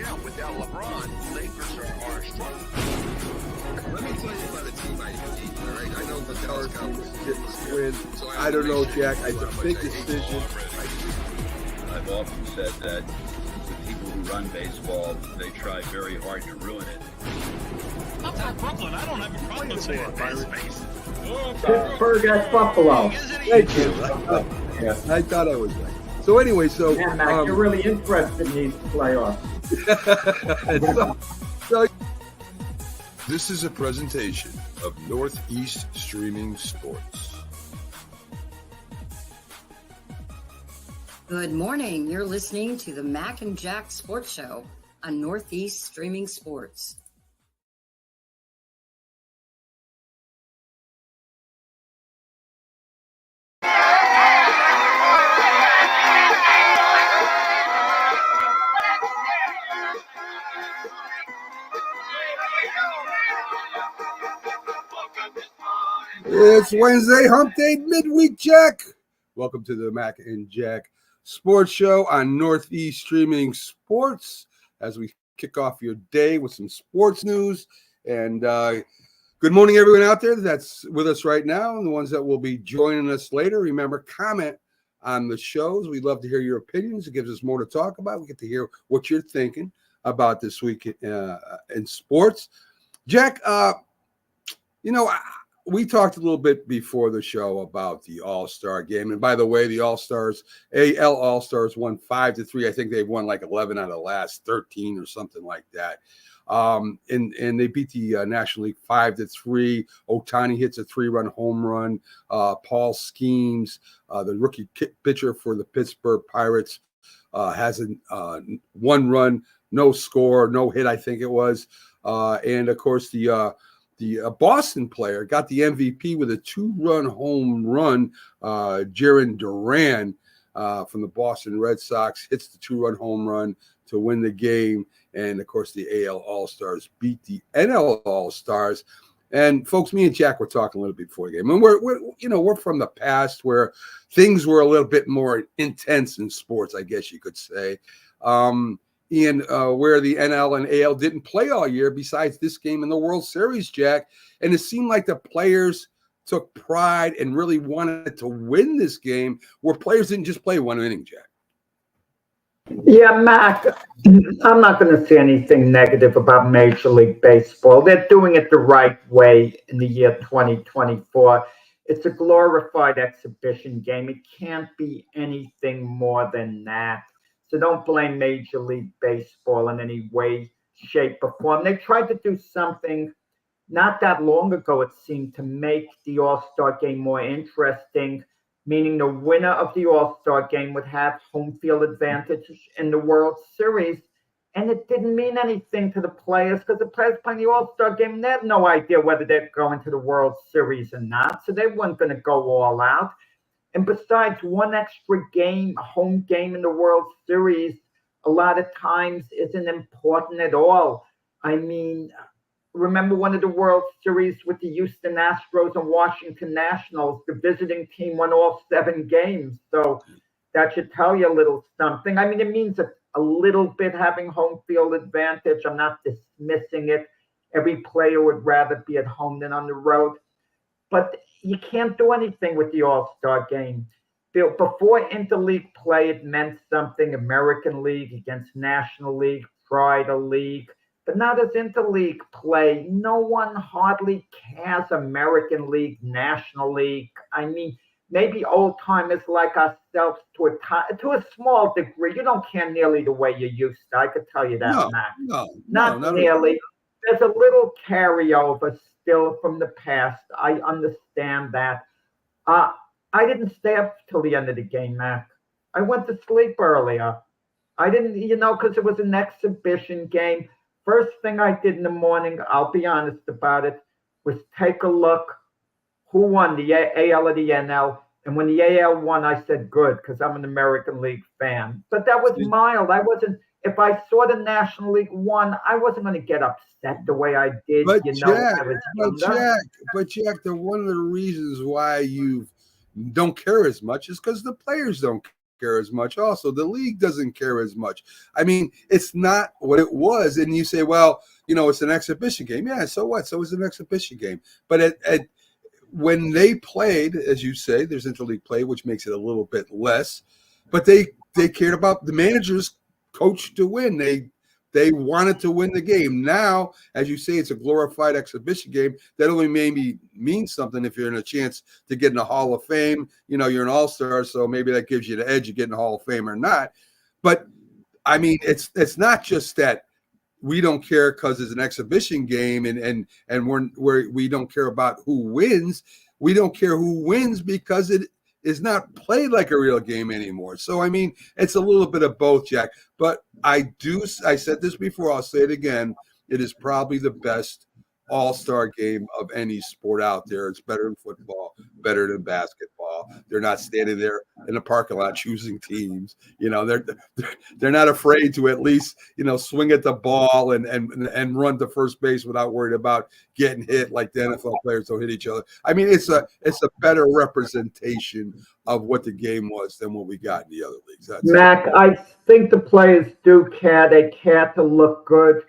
Yeah, without LeBron, Lakers are struggling. Let me tell you about a team I hate, all right? I know the Dallas Cowboys Get this win. I don't know, Jack. It's a big decision. I've often said that the people who run baseball, they try very hard to ruin it. I'm from Brooklyn. I don't have a problem saying space. Pittsburgh at Buffalo. Thank you. Yeah, I thought I was right. So anyway, Yeah, Mac, you're really interested in these playoffs. so This is a presentation of Northeast Streaming Sports. Good morning. You're listening to the Mac and Jack Sports Show on Northeast Streaming Sports. It's Wednesday, hump day, midweek, Jack. Welcome to the Mac and Jack Sports Show on Northeast Streaming Sports as we kick off your day with some sports news. And good morning, everyone out there that's with us right now and the ones that will be joining us later. Remember, comment on the shows. We'd love to hear your opinions. It gives us more to talk about. We get to hear what you're thinking about this week in sports. Jack, we talked a little bit before the show about the All-Star game. And by the way, the All-Stars, AL All-Stars won 5-3. I think they've won like 11 out of the last 13 or something like that. And they beat the National League 5-3. Ohtani hits a 3-run home run. Paul Skeens, the rookie pitcher for the Pittsburgh Pirates, has a 1 run, no score, no hit, I think it was. And of course, the Boston player got the MVP with a 2-run home run. Jarren Duran from the Boston Red Sox hits the 2-run home run to win the game. And, of course, the AL All-Stars beat the NL All-Stars. And, folks, me and Jack were talking a little bit before the game. And we're from the past where things were a little bit more intense in sports, I guess you could say. And where the NL and AL didn't play all year besides this game in the World Series, Jack. And it seemed like the players took pride and really wanted to win this game where players didn't just play one inning, Jack. Yeah, Mac, I'm not going to say anything negative about Major League Baseball. They're doing it the right way in the year 2024. It's a glorified exhibition game. It can't be anything more than that. So don't blame Major League Baseball in any way, shape, or form. They tried to do something not that long ago, it seemed, to make the All-Star game more interesting, meaning the winner of the All-Star game would have home field advantage in the World Series. And it didn't mean anything to the players because the players playing the All-Star game, they had no idea whether they're going to the World Series or not. So they weren't going to go all out. And besides, one extra game, a home game in the World Series, a lot of times isn't important at all. I mean, remember one of the World Series with the Houston Astros and Washington Nationals? The visiting team won all 7 games. So that should tell you a little something. I mean, it means a little bit having home field advantage. I'm not dismissing it. Every player would rather be at home than on the road. But you can't do anything with the All-Star game. Before interleague play, it meant something. American League against National League, Pride of League. But not as interleague play. No one hardly cares American League, National League. I mean, maybe old-timers like ourselves to a small degree. You don't care nearly the way you used to. I could tell you that, Matt. Not nearly. There's a little carryover still from the past. I understand that. I didn't stay up till the end of the game, Mac. I went to sleep earlier. I didn't, because it was an exhibition game. First thing I did in the morning, I'll be honest about it, was take a look who won, the AL or the NL. And when the AL won, I said, good, because I'm an American League fan. But that was mild. If I saw the National League won, I wasn't going to get upset the way I did. But Jack, one of the reasons why you don't care as much is because the players don't care as much. Also, the league doesn't care as much. I mean, it's not what it was. And you say, well, it's an exhibition game. Yeah, so what? So it's an exhibition game. But when they played, as you say, there's interleague play, which makes it a little bit less. But they cared about the managers coached to win. They wanted to win the game. Now, as you say, it's a glorified exhibition game. That only maybe means something if you're in a chance to get in the Hall of Fame. You're an all-star, so maybe that gives you the edge of getting the Hall of Fame or not. But, I mean, it's not just that we don't care because it's an exhibition game and we don't care about who wins. We don't care who wins because it is not played like a real game anymore. So, I mean, it's a little bit of both, Jack. But I said this before, I'll say it again, it is probably the best all-star game of any sport out there. It's better than football, better than basketball. They're not standing there in the parking lot choosing teams. They're not afraid to at least, swing at the ball and run to first base without worried about getting hit like the NFL players don't hit each other. I mean, it's a better representation of what the game was than what we got in the other leagues. Mac, I think the players do care. They care to look good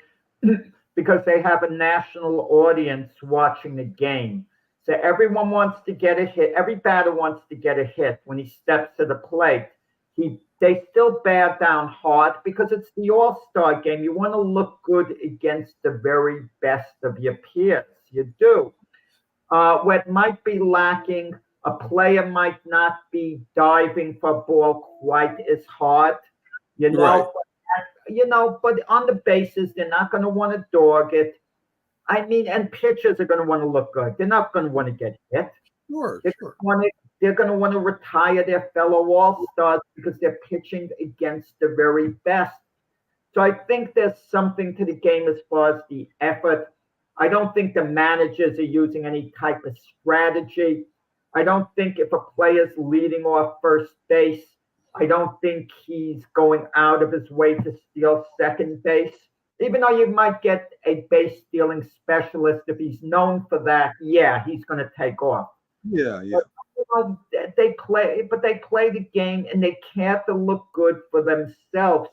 because they have a national audience watching the game. So everyone wants to get a hit. Every batter wants to get a hit when he steps to the plate. They still bear down hard because it's the all-star game. You want to look good against the very best of your peers. You do. What might be lacking, a player might not be diving for a ball quite as hard, Right. But on the bases, they're not going to want to dog it. I mean, and pitchers are going to want to look good. They're not going to want to get hit. Sure. They're going to want to retire their fellow all-stars because they're pitching against the very best. So I think there's something to the game as far as the effort. I don't think the managers are using any type of strategy. I don't think if a player's leading off first base, I don't think he's going out of his way to steal second base. Even though you might get a base stealing specialist, if he's known for that, yeah, he's going to take off. Yeah. But, they play the game and they care to look good for themselves.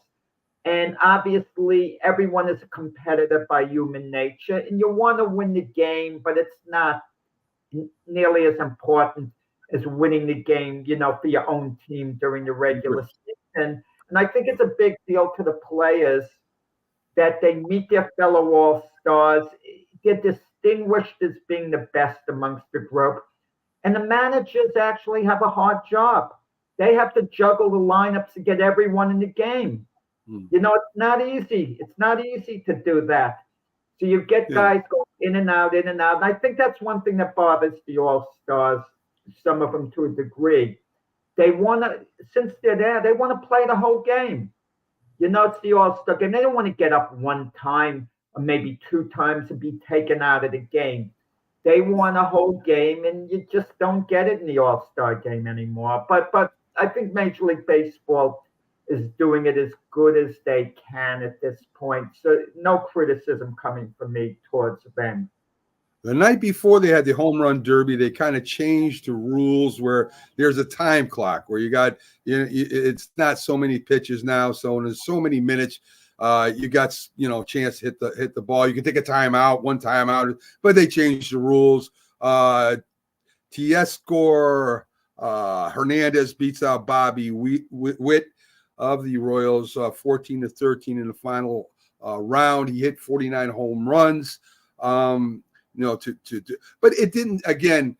And obviously, everyone is a competitor by human nature, and you want to win the game, but it's not nearly as important as winning the game, for your own team during the regular season. And I think it's a big deal to the players that they meet their fellow all-stars. They're distinguished as being the best amongst the group. And the managers actually have a hard job. They have to juggle the lineups to get everyone in the game. It's not easy. It's not easy to do that. So you get guys going in and out. And I think that's one thing that bothers the all-stars, some of them to a degree. They want to, since they're there, they want to play the whole game. It's the all-star game. They don't want to get up one time or maybe two times and be taken out of the game. They want a whole game, and you just don't get it in the all-star game anymore. But I think Major League Baseball is doing it as good as they can at this point. So no criticism coming from me towards them. The night before they had the home run derby, they kind of changed the rules where there's a time clock where you got, it's not so many pitches now. So there's so many minutes. You got, chance to hit the ball. You can take a timeout, one timeout, but they changed the rules. Teoscar Hernandez beats out Bobby Witt of the Royals 14-13 in the final round. He hit 49 home runs. But it didn't, again,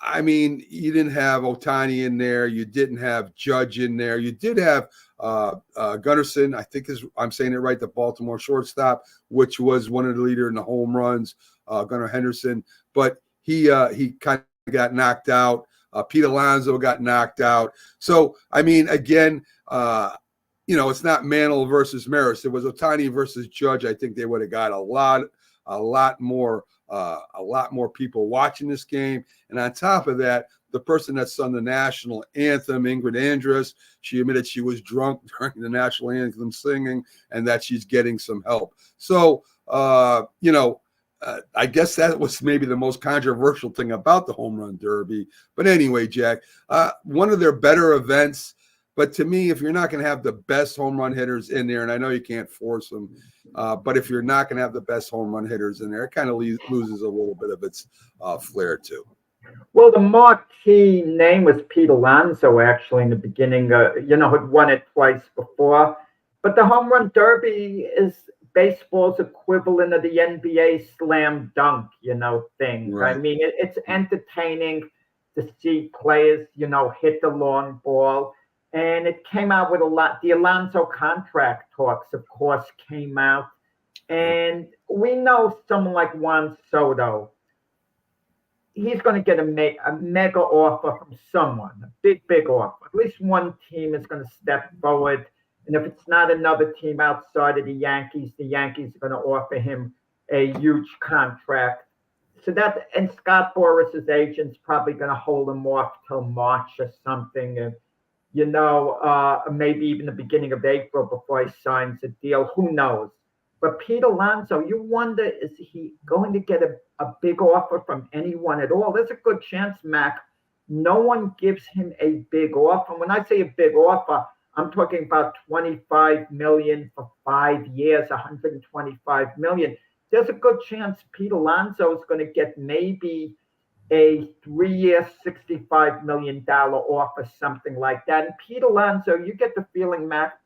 I mean, you didn't have Ohtani in there. You didn't have Judge in there. You did have Gunnarsson, I think I'm saying it right, the Baltimore shortstop, which was one of the leader in the home runs, Gunnar Henderson. But he kind of got knocked out. Pete Alonso got knocked out. So, I mean, again, it's not Mantle versus Maris. It was Ohtani versus Judge. I think they would have got a lot more people watching this game. And on top of that, the person that sung the national anthem, Ingrid Andress, she admitted she was drunk during the national anthem singing and that she's getting some help. So, I guess that was maybe the most controversial thing about the home run derby. But anyway, Jack, one of their better events But to me, if you're not going to have the best home run hitters in there, and I know you can't force them, but if you're not going to have the best home run hitters in there, it kind of loses a little bit of its flair too. Well, the marquee name was Pete Alonso, actually, in the beginning. Had won it twice before. But the home run derby is baseball's equivalent of the NBA slam dunk, thing. Right. I mean, it's entertaining to see players, hit the long ball. And it came out with a lot. The Alonso contract talks, of course, came out. And we know someone like Juan Soto, he's going to get a mega offer from someone, a big offer. At least one team is going to step forward. And if it's not another team outside of the Yankees are going to offer him a huge contract. So and Scott Boris's agent's probably going to hold him off till March or something. And, maybe even the beginning of April before he signs a deal. Who knows? But Pete Alonso, you wonder, is he going to get a big offer from anyone at all? There's a good chance, Mac, no one gives him a big offer. When I say a big offer, I'm talking about $25 million for 5 years, $125 million. There's a good chance Pete Alonso is going to get maybe a 3-year, $65 million offer, something like that. And Pete Alonso, you get the feeling, Mac,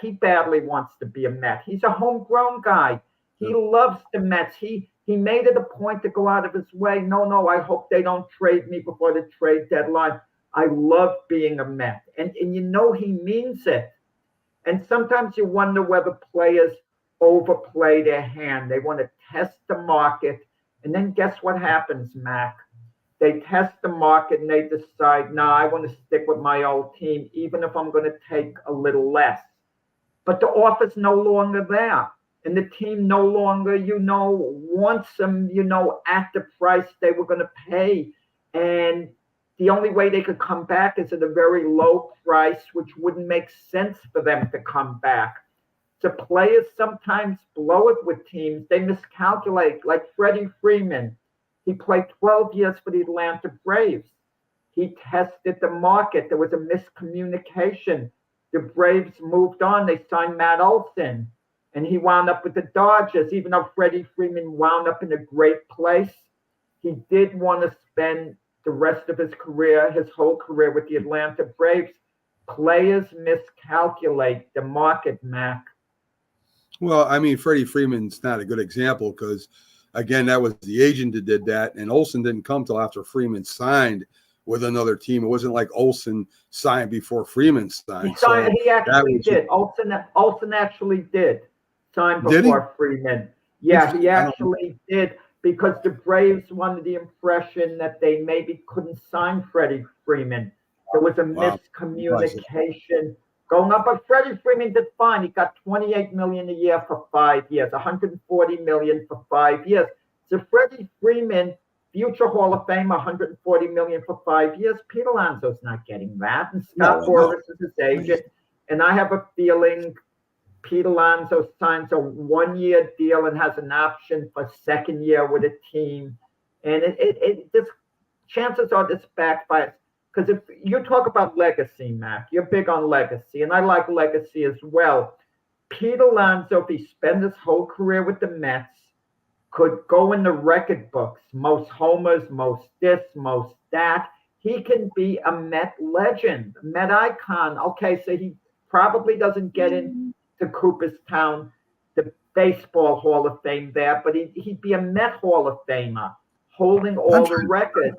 he badly wants to be a Met. He's a homegrown guy. He loves the Mets. He made it a point to go out of his way. No, I hope they don't trade me before the trade deadline. I love being a Met. And he means it. And sometimes you wonder whether players overplay their hand. They want to test the market. And then guess what happens, Mac? They test the market and they decide, I want to stick with my old team, even if I'm going to take a little less. But the offer's no longer there. And the team no longer, wants them, at the price they were going to pay. And the only way they could come back is at a very low price, which wouldn't make sense for them to come back. So players sometimes blow it with teams. They miscalculate, like Freddie Freeman. He played 12 years for the Atlanta Braves. He tested the market. There was a miscommunication. The Braves moved on. They signed Matt Olson, and he wound up with the Dodgers. Even though Freddie Freeman wound up in a great place, he did want to spend the rest of his career, his whole career, with the Atlanta Braves. Players miscalculate the market, Mac. Well, I mean, Freddie Freeman's not a good example because, again, that was the agent that did that, and Olson didn't come till after Freeman signed with another team. It wasn't like Olson signed before Freeman signed. He actually did. Olson actually did sign before Freeman. Yeah, he actually did, because the Braves wanted the impression that they maybe couldn't sign Freddie Freeman. There was a miscommunication going up, but Freddie Freeman did fine. He got $28 million a year for 5 years, $140 million for 5 years. So Freddie Freeman, future Hall of Famer, $140 million for 5 years. Pete Alonso's not getting that, and Scott Boras is his agent. And I have a feeling Pete Alonso signs a 1-year deal and has an option for second year with a team. And this chances are this backfires. Because if you talk about legacy, Mac, you're big on legacy, and I like legacy as well. Pete Alonso, if he spent his whole career with the Mets, could go in the record books, most homers, most this, most that. He can be a Met legend, a Met icon. Okay, so he probably doesn't get into Cooperstown, the Baseball Hall of Fame there, but he'd be a Met Hall of Famer, holding all the records.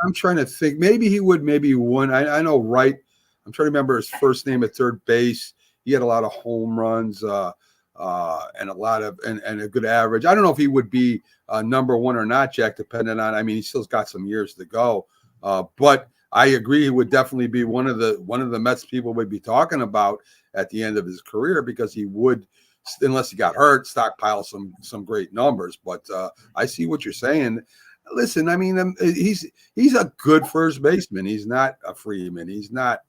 I'm trying to think. Maybe he would, maybe one. I know, right? I'm trying to remember his first name at third base. He had a lot of home runs and a lot of and a good average. I don't know if he would be number one or not, Jack, depending on. I mean, he still's got some years to go. But I agree, he would definitely be one of the Mets people would be talking about at the end of his career, because he would, unless he got hurt, stockpile some great numbers. But I see what you're saying. Listen, I mean, he's a good first baseman. He's not a Freeman. He's not,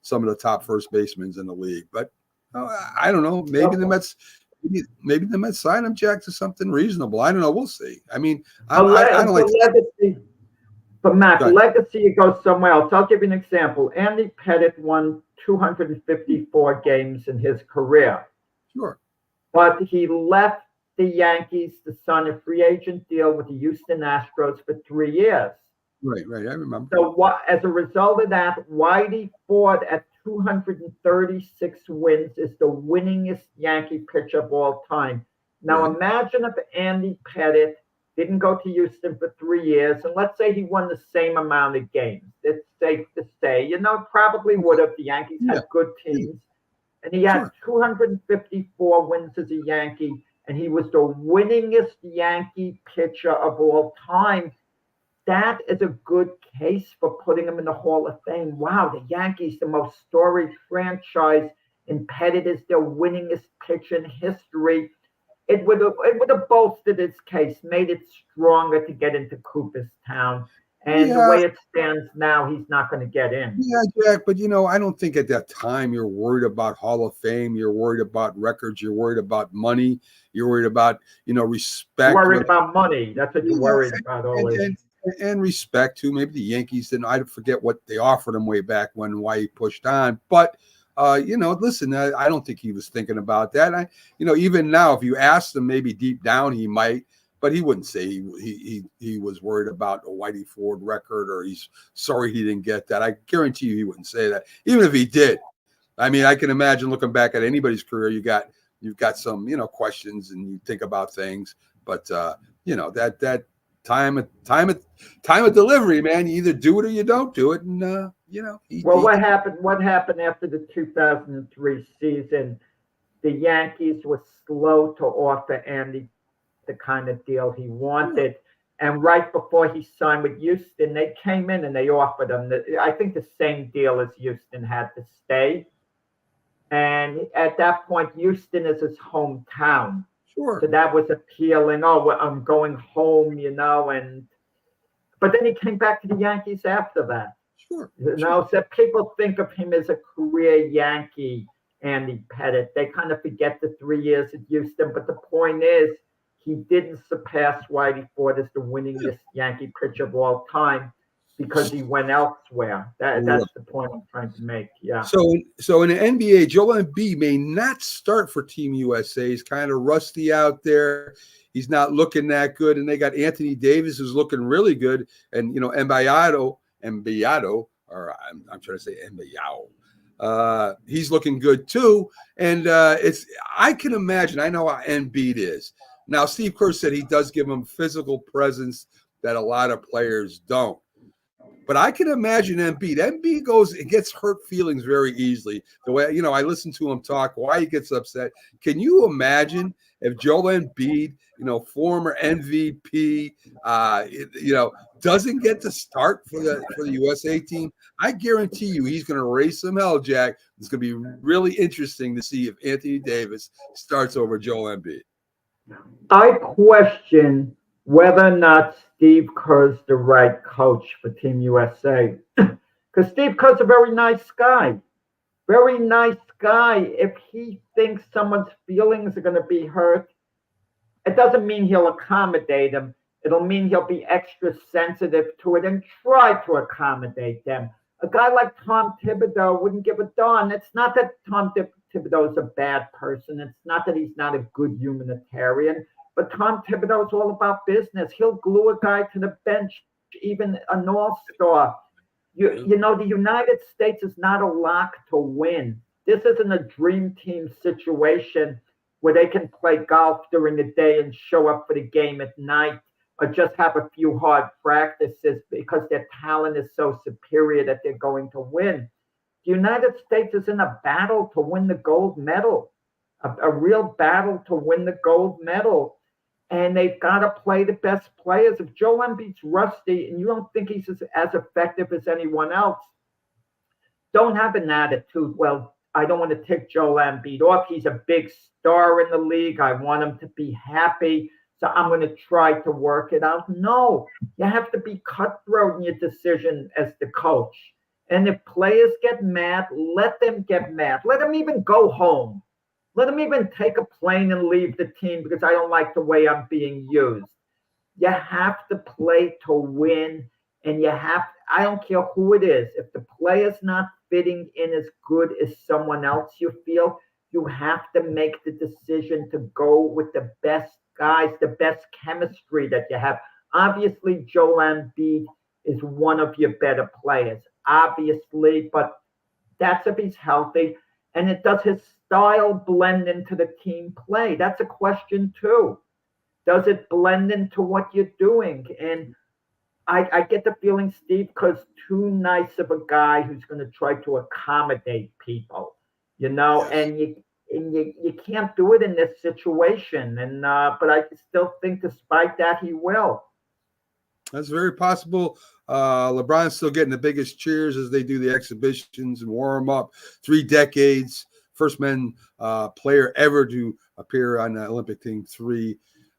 some of the top first basemen in the league. But I don't know. Maybe the Mets sign him, Jack, to something reasonable. I don't know. We'll see. I mean, I don't like legacy. But Mac, legacy, it goes somewhere else. I'll give you an example. Andy Pettitte won 254 games in his career. Sure. But he left the Yankees to sign a free agent deal with the Houston Astros for 3 years. Right. I remember. So as a result of that, Whitey Ford at 236 wins is the winningest Yankee pitcher of all time. Now imagine if Andy Pettitte didn't go to Houston for 3 years, and let's say he won the same amount of games. It's safe to say, probably would have. The Yankees had good teams. And he had 254 wins as a Yankee, and he was the winningest Yankee pitcher of all time. That is a good case for putting him in the Hall of Fame. Wow, the Yankees, the most storied franchise, and Pettitte is their winningest pitcher in history. It would have bolstered its case, made it stronger to get into Cooperstown. And the way it stands now, he's not going to get in. Yeah, Jack, but I don't think at that time you're worried about Hall of Fame. You're worried about records. You're worried about money. You're worried about, respect. Worried about money. That's what you're worried about always. And respect too. Maybe the Yankees didn't. I forget what they offered him way back when, why he pushed on. But listen, I don't think he was thinking about that. Even now, if you asked him, maybe deep down he might, but he wouldn't say he was worried about a Whitey Ford record or he's sorry he didn't get that. I guarantee you he wouldn't say that, even if he did. I mean, I can imagine looking back at anybody's career, you've got some questions and you think about things, but that time of delivery, man, you either do it or you don't do it, and what happened after the 2003 season? The Yankees were slow to offer Andy the kind of deal he wanted. And right before he signed with Houston, they came in and they offered him, I think, the same deal as Houston had to stay. And at that point, Houston is his hometown. Sure. So that was appealing. Oh, well, I'm going home, but then he came back to the Yankees after that. Sure. So people think of him as a career Yankee, Andy Pettitte. They kind of forget the 3 years at Houston. But the point is, he didn't surpass Whitey Ford as the winningest Yankee pitcher of all time because he went elsewhere. That's the point I'm trying to make. Yeah. So in the NBA, Joel Embiid may not start for Team USA. He's kind of rusty out there. He's not looking that good. And they got Anthony Davis, who's looking really good. And, Embiid, or I'm trying to say Embiid. He's looking good too. And I can imagine, I know how Embiid is. Now, Steve Kerr said he does give him physical presence that a lot of players don't. But I can imagine Embiid. Embiid gets hurt feelings very easily. The way, I listen to him talk, why he gets upset. Can you imagine if Joel Embiid, former MVP, doesn't get to start for the USA team? I guarantee you he's going to raise some hell, Jack. It's going to be really interesting to see if Anthony Davis starts over Joel Embiid. I question whether or not Steve Kerr's the right coach for Team USA. Because Steve Kerr's a very nice guy. Very nice guy. If he thinks someone's feelings are going to be hurt, it doesn't mean he'll accommodate them. It'll mean he'll be extra sensitive to it and try to accommodate them. A guy like Tom Thibodeau wouldn't give a darn. It's not that Tom Thibodeau is a bad person. It's not that he's not a good humanitarian. But Tom Thibodeau is all about business. He'll glue a guy to the bench, even an all-star. The United States is not a lock to win. This isn't a dream team situation where they can play golf during the day and show up for the game at night or just have a few hard practices because their talent is so superior that they're going to win. The United States is in a battle to win the gold medal, a real battle to win the gold medal. And they've got to play the best players. If Joel Embiid's rusty and you don't think he's as effective as anyone else, don't have an attitude, well, I don't want to tick Joel Embiid off. He's a big star in the league. I want him to be happy, so I'm going to try to work it out. No, you have to be cutthroat in your decision as the coach. And if players get mad, let them get mad. Let them even go home. Let them even take a plane and leave the team because I don't like the way I'm being used. You have to play to win, and I don't care who it is. If the player's not fitting in as good as someone else you feel, you have to make the decision to go with the best guys, the best chemistry that you have. Obviously, Joel Embiid is one of your better players, obviously, but that's if he's healthy. And does his style blend into the team play? That's a question too. Does it blend into what you're doing? And I get the feeling, Steve, because too nice of a guy who's going to try to accommodate people, Yes. and you can't do it in this situation. And but I still think, despite that, he will. That's very possible. LeBron's still getting the biggest cheers as they do the exhibitions and warm up. 3 decades, first men player ever to appear on the Olympic team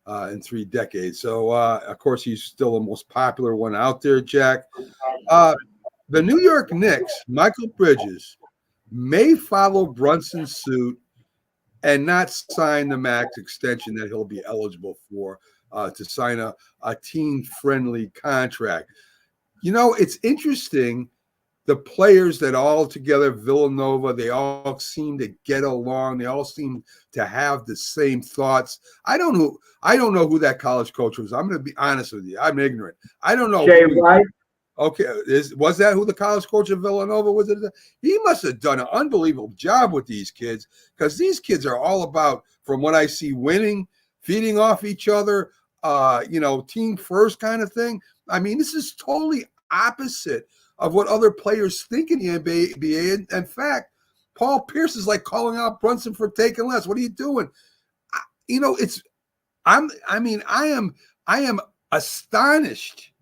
in 3 decades. So, of course, he's still the most popular one out there, Jack. The New York Knicks, Michael Bridges, may follow Brunson's suit and not sign the max extension that he'll be eligible for to sign a team-friendly contract. It's interesting. The players that all together, Villanova, they all seem to get along. They all seem to have the same thoughts. I don't know who that college coach was. I'm going to be honest with you. I'm ignorant. I don't know. Jay Wright. Okay, was that who the college coach of Villanova was? He must have done an unbelievable job with these kids, because these kids are all about, from what I see, winning, feeding off each other, team first kind of thing. I mean, this is totally opposite of what other players think in the NBA. In fact, Paul Pierce is like calling out Brunson for taking less. What are you doing? I am astonished.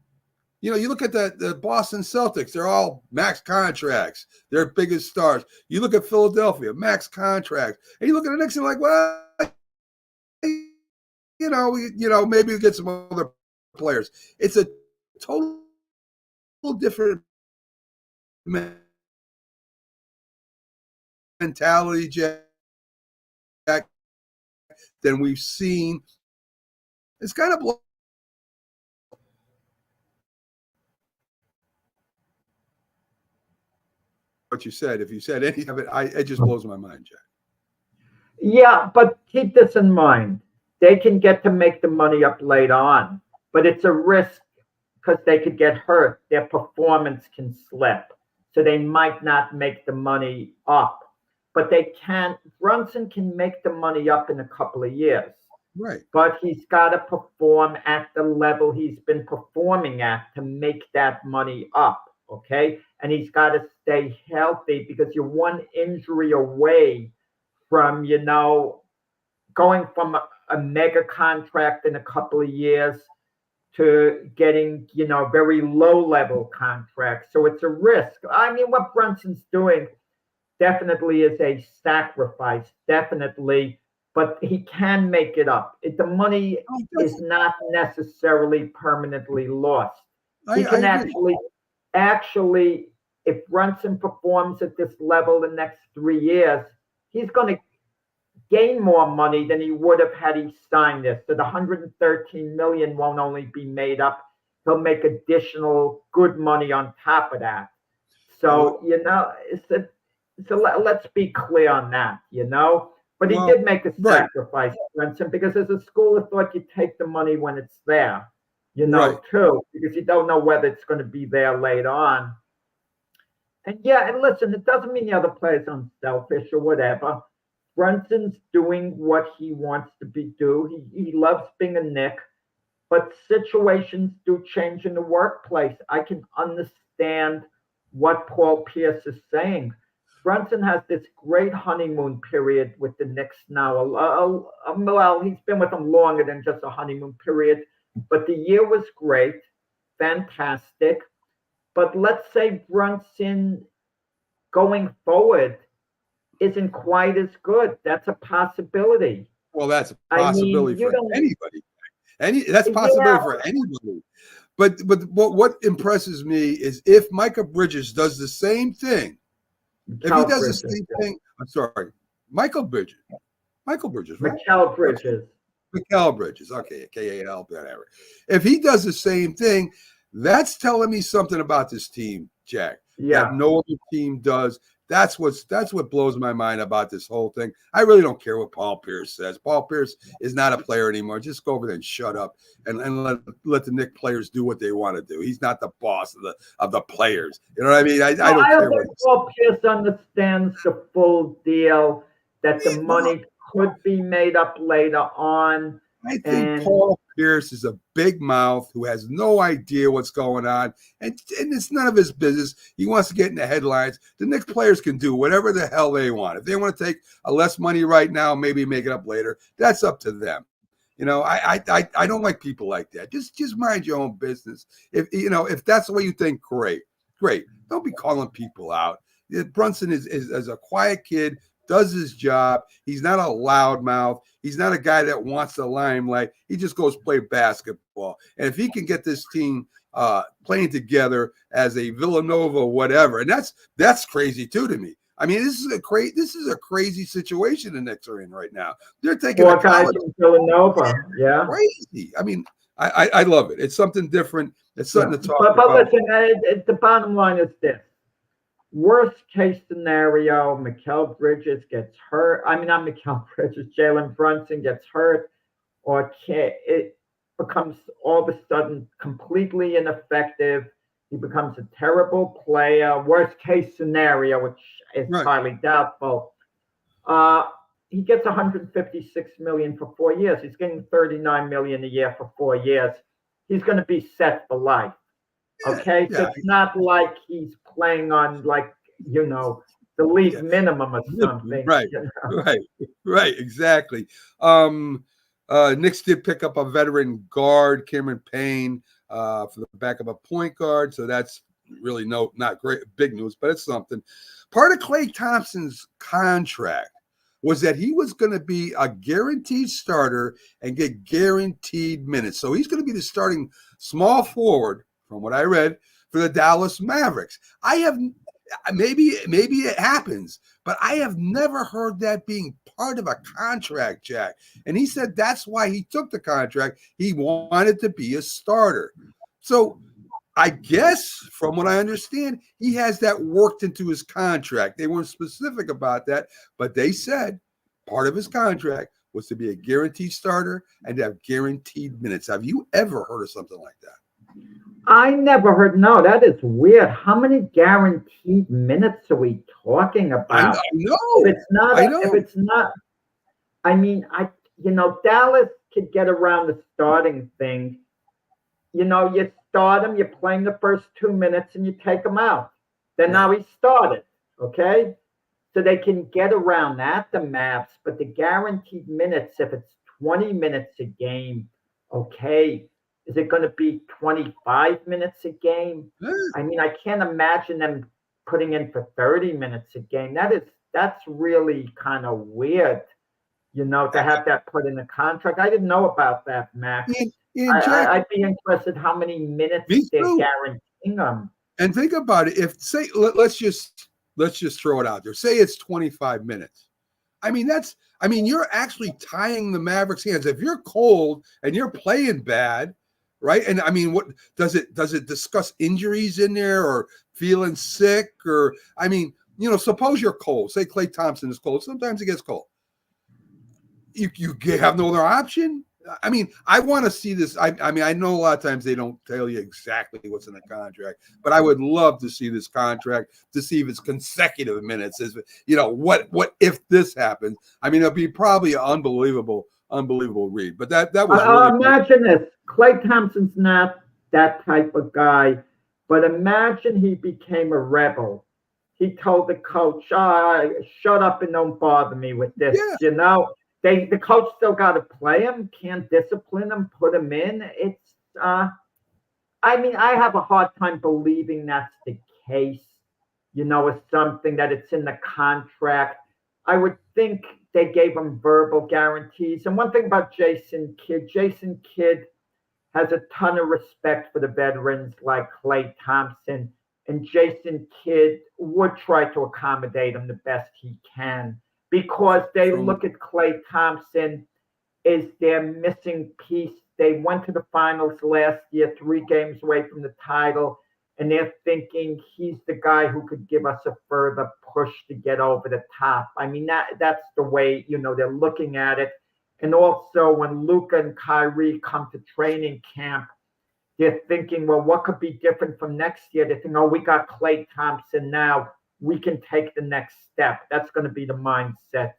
You look at the Boston Celtics, they're all max contracts. They're biggest stars. You look at Philadelphia, max contracts. And you look at the Knicks and like, well, maybe we get some other players. It's a total different mentality, Jack, than we've seen. It's kind of what you said. If you said any of it, it just blows my mind, Jack. Yeah, but keep this in mind. They can get to make the money up later on, but it's a risk because they could get hurt. Their performance can slip. So they might not make the money up. But Brunson can make the money up in a couple of years. Right. But he's got to perform at the level he's been performing at to make that money up, okay? And he's got to stay healthy, because you're one injury away from, going from a mega contract in a couple of years to getting, very low-level contracts. So it's a risk. I mean, what Brunson's doing definitely is a sacrifice, definitely, but he can make it up. The money is not necessarily permanently lost. He can actually, if Brunson performs at this level the next 3 years, he's going to gain more money than he would have had he signed this. So the $113 million won't only be made up; he'll make additional good money on top of that. So so let's be clear on that. But he did make a sacrifice, Brunson, because as a school of thought, you take the money when it's there. Too, because you don't know whether it's going to be there later on. And listen, it doesn't mean the other players are unselfish or whatever. Brunson's doing what he wants to do. He loves being a Knick, but situations do change in the workplace. I can understand what Paul Pierce is saying. Brunson has this great honeymoon period with the Knicks now. Well, he's been with them longer than just a honeymoon period, but the year was great, fantastic. But let's say Brunson going forward isn't quite as good. That's a possibility. Well, that's a possibility for anybody. That's a possibility for anybody. But what impresses me is if Michael Bridges does the same thing. If he does the same thing, I'm sorry, Michael Bridges, right? Mikal Bridges. Mikal Bridges. Okay, K-A-L, whatever. If he does the same thing, that's telling me something about this team, Jack. Yeah. that no other team does. That's what blows my mind about this whole thing. I really don't care what Paul Pierce says. Paul Pierce is not a player anymore. Just go over there and shut up and let the Knicks players do what they want to do. He's not the boss of the players. You know what I mean? I don't care think Paul Pierce understands the full deal, that the money could be made up later on. I think Paul Pierce is a big mouth who has no idea what's going on, and it's none of his business. He wants to get in the headlines. The Knicks players can do whatever the hell they want. If they want to take a less money right now, maybe make it up later, that's up to them. You know, I don't like people like that. Just mind your own business. If that's the way you think, great. Don't be calling people out. Brunson is a quiet kid, does his job. He's not a loudmouth. He's not a guy that wants the limelight. He just goes play basketball. And if he can get this team playing together as a Villanova, whatever, and that's crazy too to me. I mean, this is a crazy situation the Knicks are in right now. They're taking four guys from Villanova. Yeah, crazy. I mean, I love it. It's something different. It's something to talk about. But listen, the bottom line is this. Worst case scenario, Mikal Bridges gets hurt. I mean, not Mikal Bridges, Jalen Brunson gets hurt, or it becomes all of a sudden completely ineffective. He becomes a terrible player. Worst case scenario, which is highly doubtful. He gets $156 million for 4 years. He's getting $39 million a year for 4 years. He's going to be set for life. Okay, so it's not like he's playing on the league minimum or something. Right, you know? right, exactly. Knicks did pick up a veteran guard, Cameron Payne, for the backup of point guard. So that's really not great, big news, but it's something. Part of Klay Thompson's contract was that he was going to be a guaranteed starter and get guaranteed minutes. So he's going to be the starting small forward, from what I read, for the Dallas Mavericks. I have maybe it happens, but I have never heard that being part of a contract, Jack. And he said that's why he took the contract. He wanted to be a starter. So I guess, from what I understand, he has that worked into his contract. They weren't specific about that, but they said part of his contract was to be a guaranteed starter and to have guaranteed minutes. Have you ever heard of something like that? I never heard. No, that is weird. How many guaranteed minutes are we talking about? I know. If it's not, I mean, Dallas could get around the starting thing. You start him, you play him the first 2 minutes, and you take him out. Then now he's started. Okay, so they can get around that, the Mavs. But the guaranteed minutes, if it's 20 minutes a game, okay. Is it going to be 25 minutes a game? I mean, I can't imagine them putting in for 30 minutes a game. That's really kind of weird, to have that put in the contract. I didn't know about that, Max. I'd be interested how many minutes they're guaranteeing them. And think about it. If let's just throw it out there. Say it's 25 minutes. I mean, you're actually tying the Mavericks' hands. If you're cold and you're playing bad, right? And I mean, what does it discuss injuries in there or feeling sick? Or I mean, suppose you're cold. Say Klay Thompson is cold. Sometimes he gets cold. You have no other option. I mean, I want to see this. I mean, I know a lot of times they don't tell you exactly what's in the contract, but I would love to see this contract to see if it's consecutive minutes. What if this happens? I mean, it'll be probably an unbelievable read. But that was really imagine this. Klay Thompson's not that type of guy, but imagine he became a rebel. He told the coach, shut up and don't bother me with this. Yeah. The coach still got to play him, can't discipline him, put him in. It's, I mean, I have a hard time believing that's the case, it's something that it's in the contract. I would think they gave him verbal guarantees. And one thing about Jason Kidd has a ton of respect for the veterans like Klay Thompson. And Jason Kidd would try to accommodate him the best he can, because they look at Klay Thompson as their missing piece. They went to the finals last year, 3 games away from the title. and they're thinking he's the guy who could give us a further push to get over the top. I mean, that's the way, they're looking at it. And also when Luka and Kyrie come to training camp, they're thinking, well, what could be different from next year? They think, oh, we got Klay Thompson now. We can take the next step. That's going to be the mindset,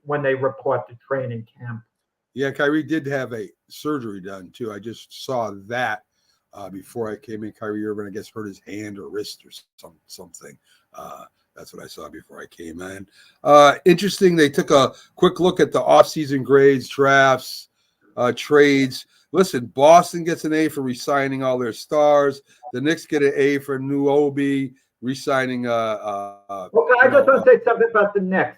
when they report to training camp. Yeah, Kyrie did have a surgery done too. I just saw that before I came in. Kyrie Irving, I guess, hurt his hand or wrist or something. That's what I saw before I came in. Interesting. They took a quick look at the offseason grades, drafts, trades. Listen, Boston gets an A for re-signing all their stars. The Knicks get an A for Nuobi re-signing. Okay, I just want to say something about the Knicks.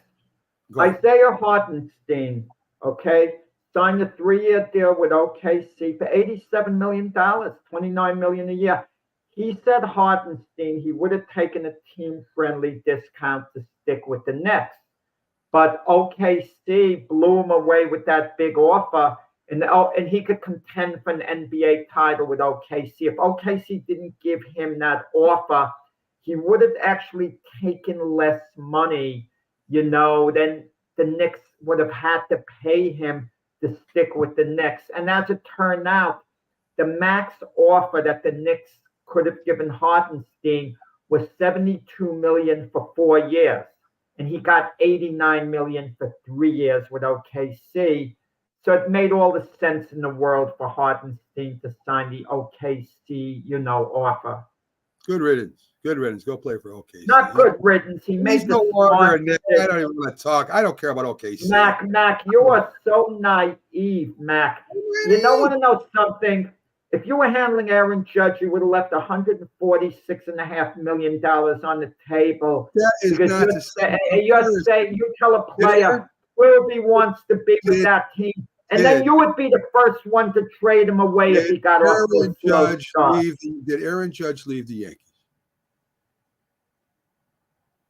Isaiah Hartenstein, okay, signed a 3-year deal with OKC for $87 million, $29 million a year. He said Hartenstein, he would have taken a team-friendly discount to stick with the Knicks. But OKC blew him away with that big offer, and he could contend for an NBA title with OKC. If OKC didn't give him that offer, he would have actually taken less money, then the Knicks would have had to pay him to stick with the Knicks. And as it turned out, the max offer that the Knicks could have given Hartenstein was $72 million for 4 years. And he got $89 million for 3 years with OKC. So it made all the sense in the world for Hartenstein to sign the OKC, offer. Good riddance. Good riddance. Go play for OKC. Not good riddance. He made no longer a Knick. I don't even want to talk. I don't care about OKC. Mac, you are so naive, Mac. You don't want to know something. If you were handling Aaron Judge, you would have left $146.5 million on the table. That is not the same. You tell a player Wilby wants to be with that team, and then you would be the first one to trade him away if he got off the Did Aaron Judge leave the Yankees?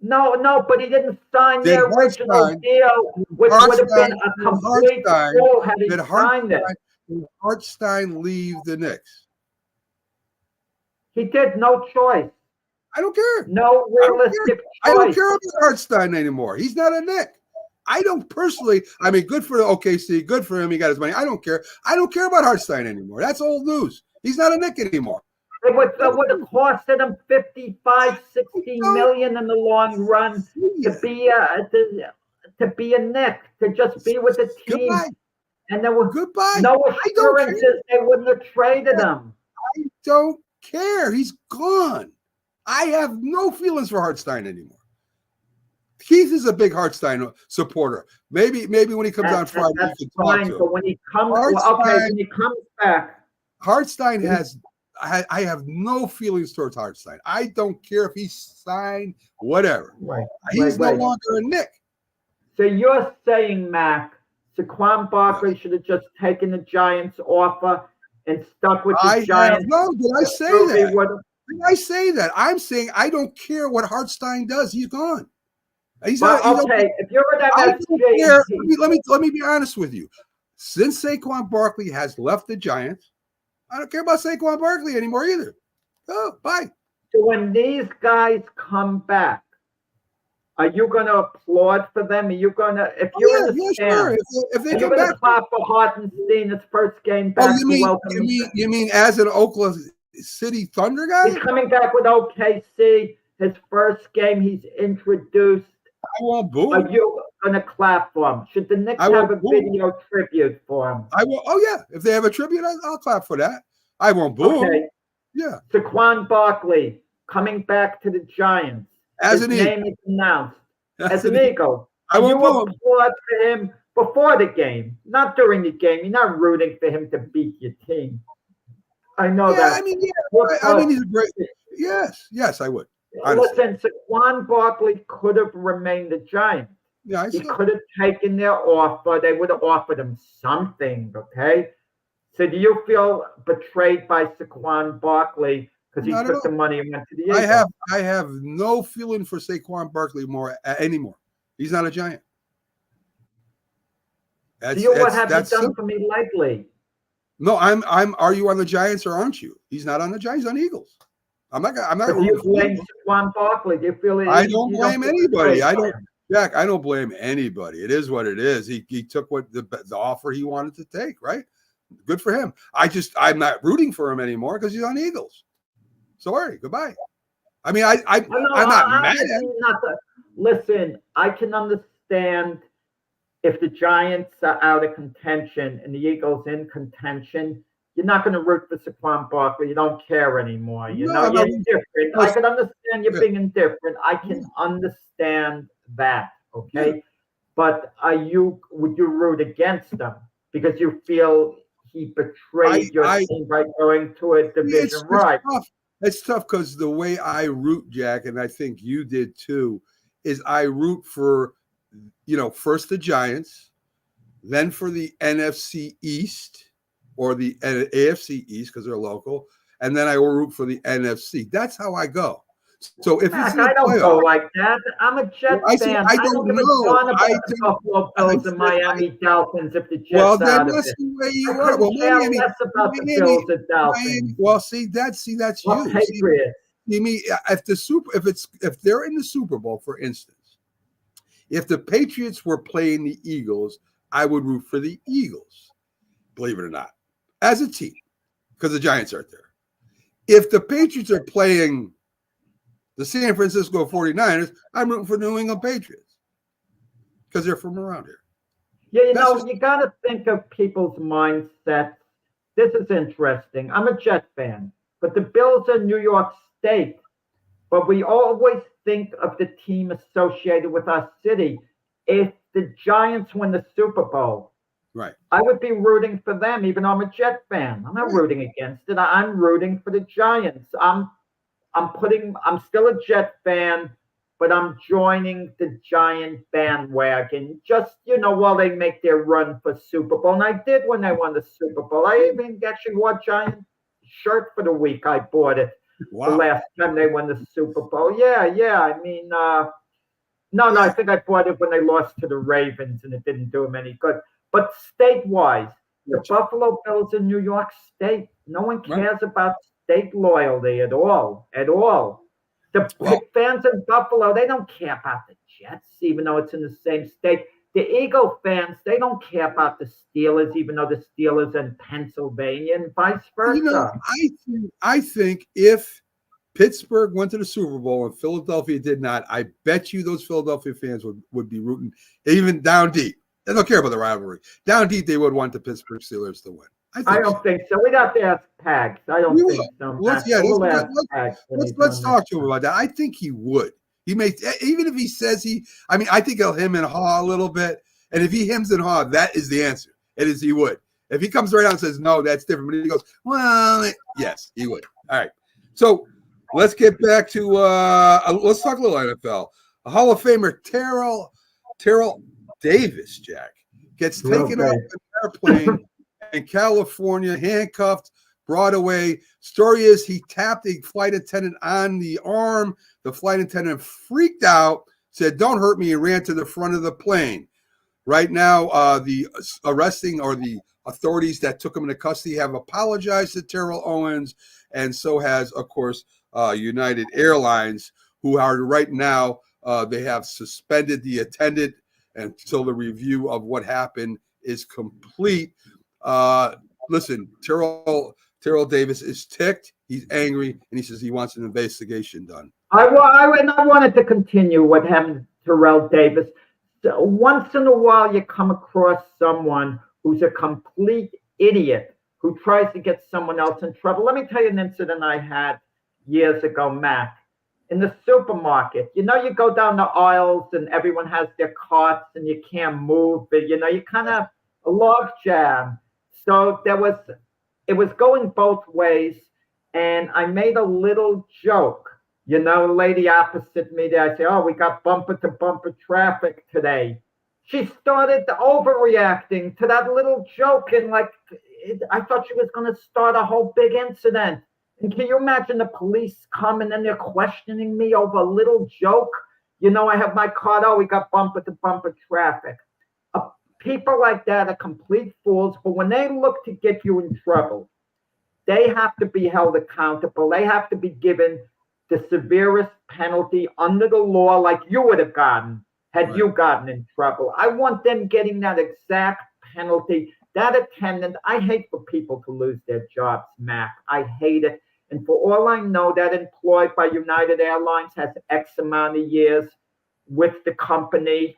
No, but he didn't sign the original deal, which would have been a complete fool had he signed it. Did Hartenstein leave the Knicks? He did. No choice. I don't care. No realistic choice. I don't care about Hartenstein anymore. He's not a Knick. I don't personally. I mean, good for the OKC. Good for him. He got his money. I don't care. I don't care about Hartenstein anymore. That's old news. He's not a Knick anymore. It would have costed him $55, $60 million in the long run to be a Knick, to just be with the team. Goodbye. And there were Goodbye. no assurances they wouldn't have traded him. I don't care. He's gone. I have no feelings for Hartenstein anymore. Keith is a big Hartenstein supporter. Maybe when he comes on Friday, that's you can fine. talk to him. But when he comes, when he comes back, Hartenstein has. I have no feelings towards Hartenstein. I don't care if he's signed, whatever. Right. He's no longer a Knick. So you're saying, Mac, Saquon Barkley should have just taken the Giants' offer and stuck with the Giants? Did I say that? Did I say that? I'm saying I don't care what Hartenstein does. He's gone. If you're an MSG, let me be honest with you. Since Saquon Barkley has left the Giants, I don't care about Saquon Barkley anymore either. Oh, bye. So when these guys come back, are you going to applaud for them? Are you going to, if you're in the stand, sure. If they are you come going back, to clap for Hartenstein his first game back? You mean as an Oklahoma City Thunder guy? He's coming back with OKC. His first game, he's introduced. I won't boo. Are you going to clap for him? Should the Knicks have a video tribute for him? I will. Oh yeah, if they have a tribute, I'll clap for that. I won't boo. Okay. Yeah. Saquon Barkley coming back to the Giants. His name is announced as an Eagle. I will applaud for him before the game, not during the game. You're not rooting for him to beat your team. I know that. I mean, he's a great. Yes, I would. Listen, Saquon Barkley could have remained a Giant. Yeah, he could have taken their offer. They would have offered him something, okay? So do you feel betrayed by Saquon Barkley because he took the money and went to the Eagles? I have no feeling for Saquon Barkley anymore. He's not a Giant. What have you done for me lately? No, I'm. Are you on the Giants or aren't you? He's not on the Giants. He's on the Eagles. I'm not But do you blame Saquon Barkley? Do you feel I don't blame anybody. I don't, him? Jack. I don't blame anybody. It is what it is. He took what the offer he wanted to take. Right. Good for him. I'm not rooting for him anymore because he's on the Eagles. Sorry. Goodbye. I mean, I'm not mad at him. Listen, I can understand if the Giants are out of contention and the Eagles in contention. You're not going to root for Saquon Barkley. You don't care anymore. You're indifferent. I can understand you being indifferent. I can understand that. Okay, yeah. But would you root against them because you feel he betrayed your team by going to a division rival? It's tough because the way I root, Jack, and I think you did too, is I root for, first the Giants, then for the NFC East or the AFC East because they're local, and then I will root for the NFC. That's how I go. So if it's I don't go like that. I'm a Jets fan. I don't know about the Buffalo Bills and Miami Dolphins if the Jets well, then out that's of it. The way you are. Well, Miami, less about the Bills and Dolphins. Well, that's you. Patriots. If they're in the Super Bowl, for instance, if the Patriots were playing the Eagles, I would root for the Eagles, believe it or not, as a team, because the Giants aren't there. If the Patriots are playing the San Francisco 49ers, I'm rooting for New England Patriots because they're from around here. Yeah, you got to think of people's mindsets. This is interesting. I'm a Jet fan, but the Bills are New York State. But we always think of the team associated with our city. If the Giants win the Super Bowl, right, I would be rooting for them, even though I'm a Jet fan. I'm not rooting against it. I'm rooting for the Giants. I'm still a Jet fan, but I'm joining the Giant bandwagon. Just, while they make their run for Super Bowl. And I did when they won the Super Bowl. I even actually wore a Giant shirt for the week. I bought it the last time they won the Super Bowl. Yeah. I mean, no, I think I bought it when they lost to the Ravens and it didn't do them any good. But state-wise, the Buffalo Bills in New York State, no one cares about state loyalty at all. The fans in Buffalo, they don't care about the Jets, even though it's in the same state. The Eagle fans, they don't care about the Steelers, even though the Steelers are in Pennsylvania, and vice versa. I think if Pittsburgh went to the Super Bowl and Philadelphia did not, I bet you those Philadelphia fans would be rooting, even down deep. They don't care about the rivalry. Down deep, they would want the Pittsburgh Steelers to win. I don't think so. We'd have to ask Pags. I don't think so. Let's talk to him about that. I think he would. He may, even if he says I think he'll hem and haw a little bit. And if he hems and haw, that is the answer. It is he would. If he comes right out and says, no, that's different. But he goes, well, yes, he would. All right. So let's get back to, let's talk a little NFL. A Hall of Famer, Terrell Davis, Jack, gets taken off an airplane in California, handcuffed, brought away. Story is he tapped a flight attendant on the arm. The flight attendant freaked out, said, don't hurt me, and ran to the front of the plane. Right now, the arresting or the authorities that took him into custody have apologized to Terrell Owens, and so has, of course, United Airlines, who are right now, they have suspended the attendant until the review of what happened is complete. Listen, Terrell Davis is ticked. He's angry, and he says he wants an investigation done. I wanted to continue what happened to Terrell Davis. So once in a while, you come across someone who's a complete idiot who tries to get someone else in trouble. Let me tell you an incident I had years ago, Mac. In the supermarket, you go down the aisles and everyone has their carts and you can't move, but you kind of a log jam. So it was going both ways, and I made a little joke. The lady opposite me there, I said, oh, we got bumper to bumper traffic today. She started overreacting to that little joke, and I thought she was going to start a whole big incident. And can you imagine the police coming and they're questioning me over a little joke? I have my card, oh, we got bumper to bumper traffic. People like that are complete fools, but when they look to get you in trouble, they have to be held accountable. They have to be given the severest penalty under the law, like you would have gotten had you gotten in trouble. I want them getting that exact penalty. That attendant, I hate for people to lose their jobs, Mac. I hate it. And for all I know, that employed by United Airlines has X amount of years with the company.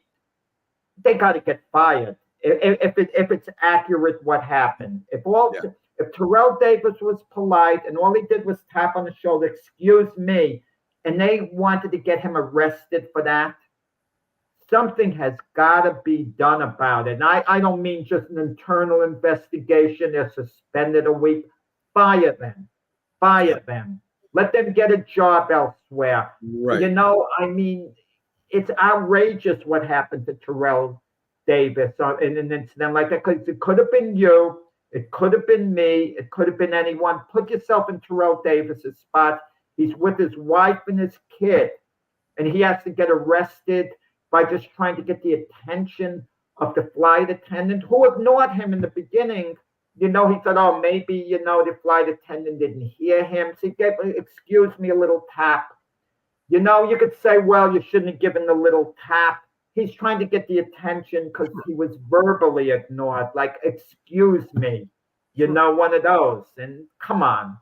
They got to get fired if it's accurate what happened. If Terrell Davis was polite and all he did was tap on the shoulder, excuse me, and they wanted to get him arrested for that, something has got to be done about it. And I don't mean just an internal investigation. They're suspended a week. Fire them. Fire them. Let them get a job elsewhere. Right. You know, I mean, it's outrageous what happened to Terrell Davis in an incident like that, because it could have been you. It could have been me. It could have been anyone. Put yourself in Terrell Davis's spot. He's with his wife and his kid, and he has to get arrested by just trying to get the attention of the flight attendant who ignored him in the beginning. You know, he thought, oh, maybe, you know, the flight attendant didn't hear him. So he gave, excuse me, a little tap. You know, you could say, well, you shouldn't have given the little tap. He's trying to get the attention because he was verbally ignored, like, excuse me, you know, one of those. And come on.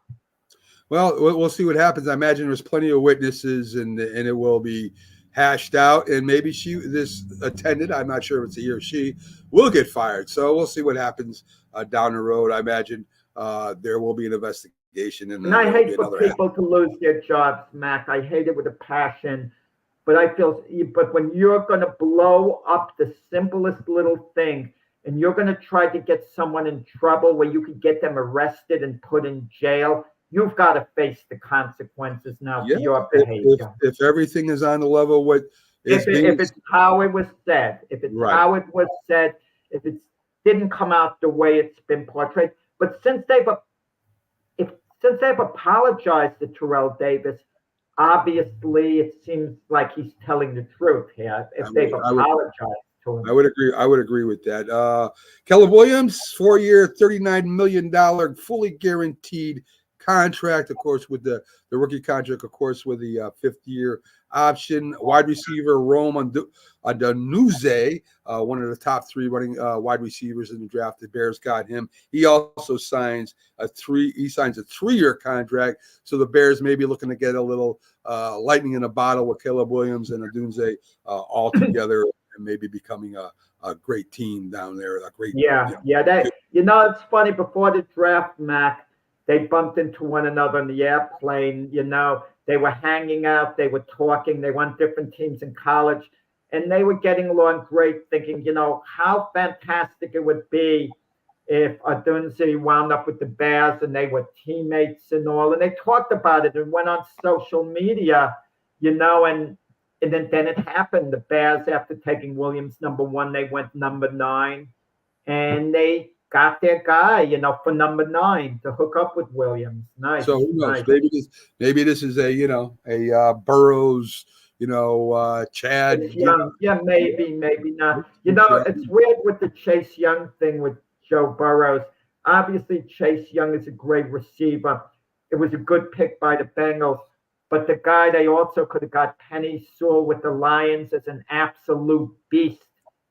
Well, we'll see what happens. I imagine there's plenty of witnesses, and it will be hashed out. And maybe this attendant, I'm not sure if it's a he or she, will get fired. So we'll see what happens down the road. I imagine there will be an investigation. And I hate for people to lose their jobs, Mac. I hate it with a passion. But but when you're going to blow up the simplest little thing, and you're going to try to get someone in trouble where you could get them arrested and put in jail, you've got to face the consequences now for your behavior. If everything is on the level with if it's how it was said, if it didn't come out the way it's been portrayed. But since they've apologized to Terrell Davis, obviously it seems like he's telling the truth here. If they've apologized to him, I would agree with that. Caleb Williams, 4-year, $39 million, fully guaranteed contract, of course, with the rookie contract, of course, with the 5th-year option. Wide receiver Rome Odunze, one of the top 3 running wide receivers in the draft. The Bears got him. He also signs a 3-year contract. So the Bears may be looking to get a little lightning in a bottle with Caleb Williams and Odunze all together, and maybe becoming a great team down there. It's funny, before the draft, Mac, they bumped into one another on the airplane. You know, they were hanging out, they were talking, they won different teams in college, and they were getting along great, thinking, you know, how fantastic it would be if Odunze wound up with the Bears and they were teammates and all. And they talked about it and went on social media, you know, and then it happened. The Bears, after taking Williams number 1, they went number 9, and they got their guy, you know, for number 9 to hook up with Williams. Nice. So who knows? Nice. Maybe this is a Burrows, Chad. Maybe not. You know, it's weird with the Chase Young thing with Joe Burrows. Obviously, Chase Young is a great receiver. It was a good pick by the Bengals, but the guy they also could have got, Penny Sewell with the Lions, is an absolute beast.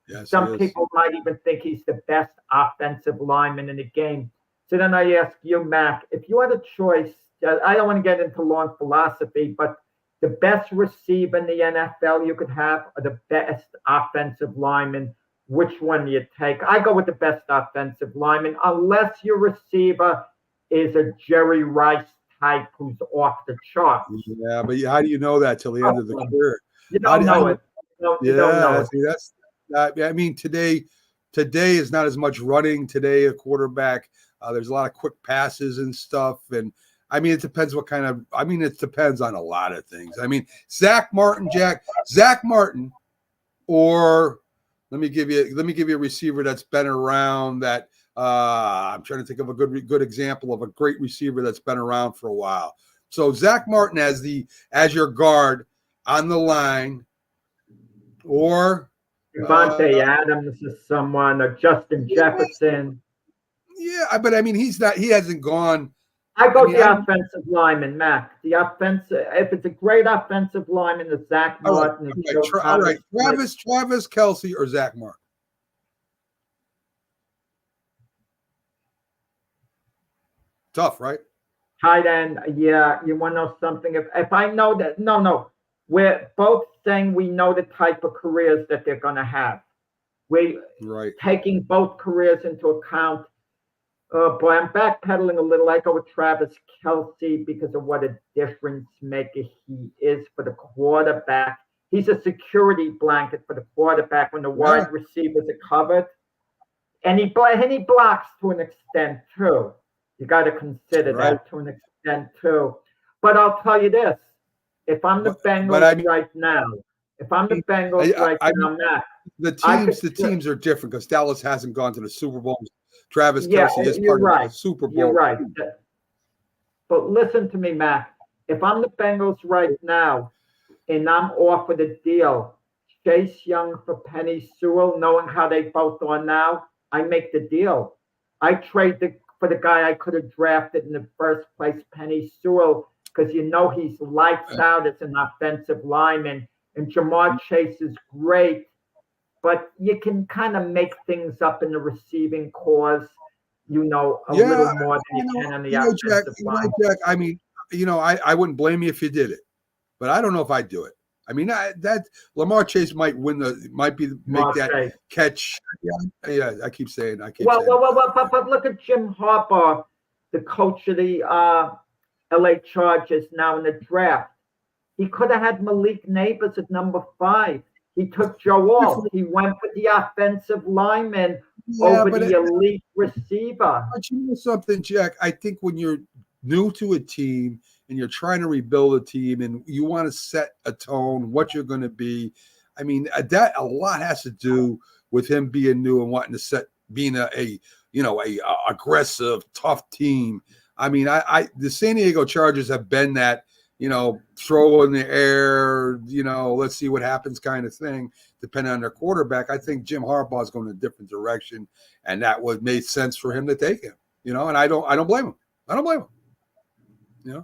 Yes, some people might even think he's the best offensive lineman in the game. So then I ask you, Mac, if you had a choice, I don't want to get into long philosophy, but the best receiver in the NFL you could have or the best offensive lineman, which one do you take? I go with the best offensive lineman, unless your receiver is a Jerry Rice type who's off the charts. Yeah, but how do you know that till the end of the career? You don't know it. You don't know it. I mean, today is not as much running. Today, a quarterback, there's a lot of quick passes and stuff. And I mean, it depends it depends on a lot of things. I mean, Zach Martin, or let me give you a receiver that's been around that I'm trying to think of a good example of a great receiver that's been around for a while. So Zach Martin as your guard on the line, or Devontae Adams is someone, or Justin Jefferson. Yeah, but I mean, he hasn't gone I go mean, the offensive lineman, Mac. The offensive, if it's a great offensive lineman, the Zach all right, Martin, the okay, Joe all right. Thomas. Travis Kelsey or Zach Martin? Tough, right? Tight end, yeah. You want to know something? If I know that, no, we're both saying we know the type of careers that they're going to have. We're Right. taking both careers into account. Boy, I'm backpedaling a little. I go with Travis Kelsey because of what a difference maker he is for the quarterback. He's a security blanket for the quarterback when the wide receivers are covered, and he blocks to an extent too. You got to consider that to an extent too. But I'll tell you this: if I'm the Bengals right now, Matt, the teams are different because Dallas hasn't gone to the Super Bowl. Travis Kelsey is you're part right. of the Super Bowl. You're right. But listen to me, Matt. If I'm the Bengals right now and I'm offered a deal, Chase Young for Penny Sewell, knowing how they both are now, I make the deal. I trade for the guy I could have drafted in the first place, Penny Sewell, because you know he's lights out as an offensive lineman. And Jamar Chase is great, but you can kind of make things up in the receiving cause, a little more than you can on the offensive line. Jack, I mean, I wouldn't blame you if you did it, but I don't know if I'd do it. I mean, that Lamar Chase might make that catch. Yeah, I keep saying. But look at Jim Harbaugh, the coach of the LA Chargers now in the draft. He could have had Malik Neighbors at number 5. He took Joe Alt. He went with the offensive lineman over the elite receiver. But you know something, Jack? I think when you're new to a team and you're trying to rebuild a team and you want to set a tone, what you're going to be, I mean, that a lot has to do with him being new and wanting to being a aggressive, tough team. I mean, the San Diego Chargers have been that, throw in the air, let's see what happens kind of thing, depending on their quarterback. I think Jim Harbaugh is going in a different direction, and that would make sense for him to take him, and I don't blame him. I don't blame him.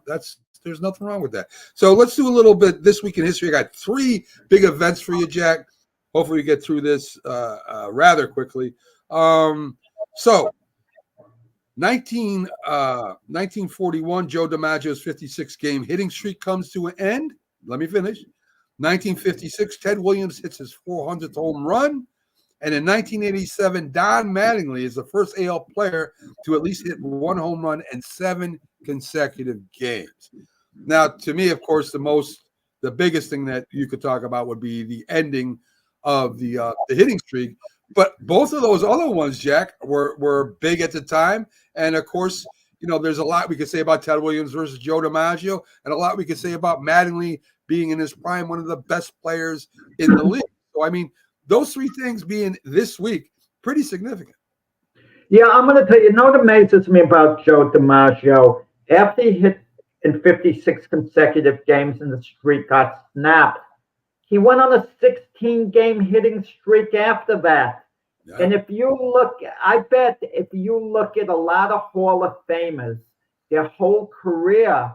There's nothing wrong with that. So let's do a little bit this week in history. I got 3 big events for you, Jack. Hopefully we get through this rather quickly. So 1941, Joe DiMaggio's 56-game hitting streak comes to an end. Let me finish. 1956, Ted Williams hits his 400th home run. And in 1987, Don Mattingly is the first AL player to at least hit 1 home run in 7 consecutive games. Now, to me, of course, the biggest thing that you could talk about would be the ending of the hitting streak. But both of those other ones, Jack, were big at the time. And, of course, there's a lot we could say about Ted Williams versus Joe DiMaggio, and a lot we could say about Mattingly being in his prime, one of the best players in the league. So, I mean, those 3 things being this week, pretty significant. Yeah, I'm going to tell you, what amazes me about Joe DiMaggio, after he hit in 56 consecutive games and the streak got snapped, he went on a 16-game hitting streak after that. Yeah. And if you look at a lot of Hall of Famers, their whole career,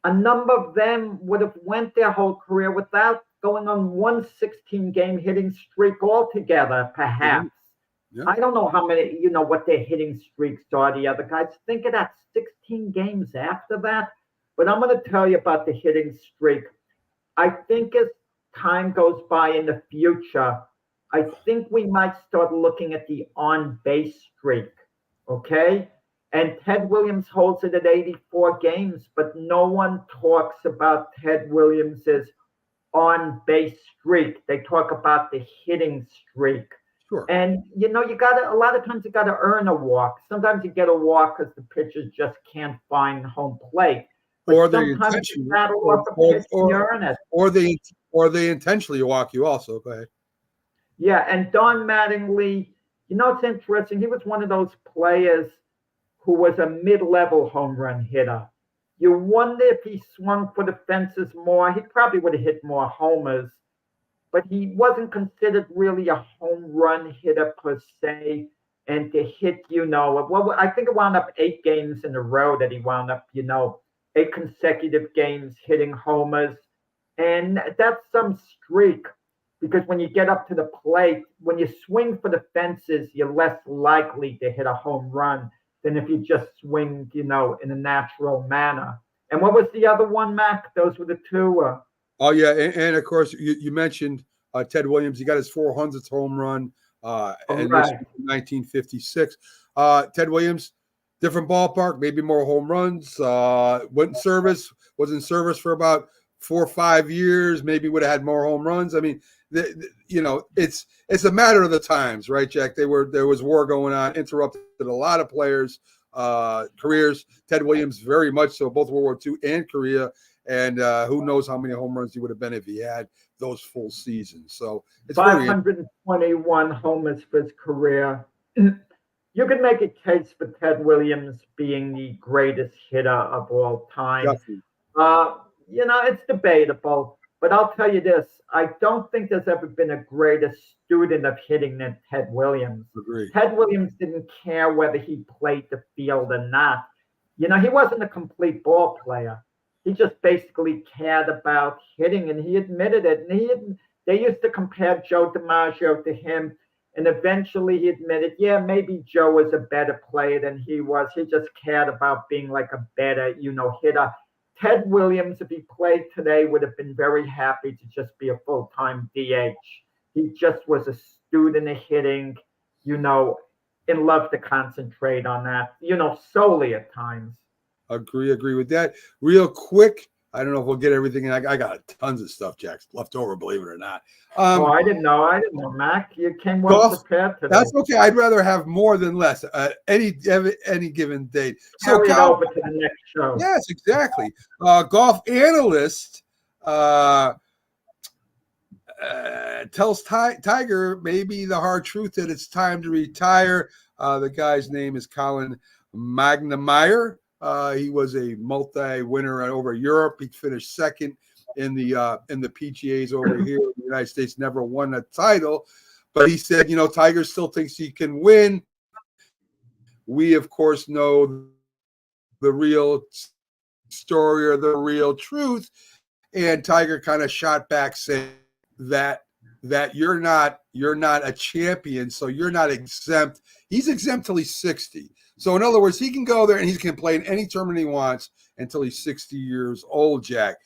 a number of them would have went their whole career without going on one 16-game hitting streak altogether, perhaps. Yeah. I don't know how many, what their hitting streaks are, the other guys. Think of that, 16 games after that. But I'm going to tell you about the hitting streak. I think as time goes by in the future, I think we might start looking at the on-base streak, okay? And Ted Williams holds it at 84 games, but no one talks about Ted Williams's on-base streak. They talk about the hitting streak. Sure. And, a lot of times you got to earn a walk. Sometimes you get a walk because the pitchers just can't find home plate. But or they intentionally walk you also. Go ahead. Yeah, and Don Mattingly, it's interesting. He was one of those players who was a mid-level home run hitter. You wonder if he swung for the fences more. He probably would have hit more homers, but he wasn't considered really a home run hitter per se. and to hit, well, I think it wound up 8 games in a row that he wound up, 8 consecutive games hitting homers. And that's some streak, because when you get up to the plate, when you swing for the fences, you're less likely to hit a home run than if you just swing, in a natural manner. And what was the other one, Mac? Those were the two. Oh, yeah. And of course, you mentioned Ted Williams. He got his 400th home run in 1956. Ted Williams, different ballpark, maybe more home runs. Was in service for about 4 or 5 years. Maybe would have had more home runs. I mean, it's a matter of the times, right, Jack? There was war going on, interrupted a lot of players' careers. Ted Williams, very much so, both World War II and Korea. And who knows how many home runs he would have been if he had those full seasons. So it's 521 homers for his career. You could make a case for Ted Williams being the greatest hitter of all time. It's debatable, but I'll tell you this. I don't think there's ever been a greater student of hitting than Ted Williams. Agreed. Ted Williams didn't care whether he played the field or not. He wasn't a complete ball player. He just basically cared about hitting, and he admitted it. And they used to compare Joe DiMaggio to him, and eventually he admitted, yeah, maybe Joe was a better player than he was. He just cared about being like a better, hitter. Ted Williams, if he played today, would have been very happy to just be a full-time DH. He just was a student of hitting, and loved to concentrate on that, solely at times. Agree with that. Real quick, I don't know if we'll get everything in. I got tons of stuff, Jack, left over, believe it or not. I didn't know, Mac. You came well prepared today. That's okay. I'd rather have more than less. Any given date. So carry it over to the next show. Yes, exactly. Golf analyst tells Tiger maybe the hard truth that it's time to retire. The guy's name is Colin Magnemeyer. He was a multi-winner over Europe. He finished second in the PGAs over here in the United States. Never won a title, but he said, Tiger still thinks he can win. We, of course, know the real story or the real truth, and Tiger kind of shot back saying that you're not a champion, so you're not exempt. He's exempt till he's 60. So in other words, he can go there and he can play in any tournament he wants until he's 60 years old, Jack.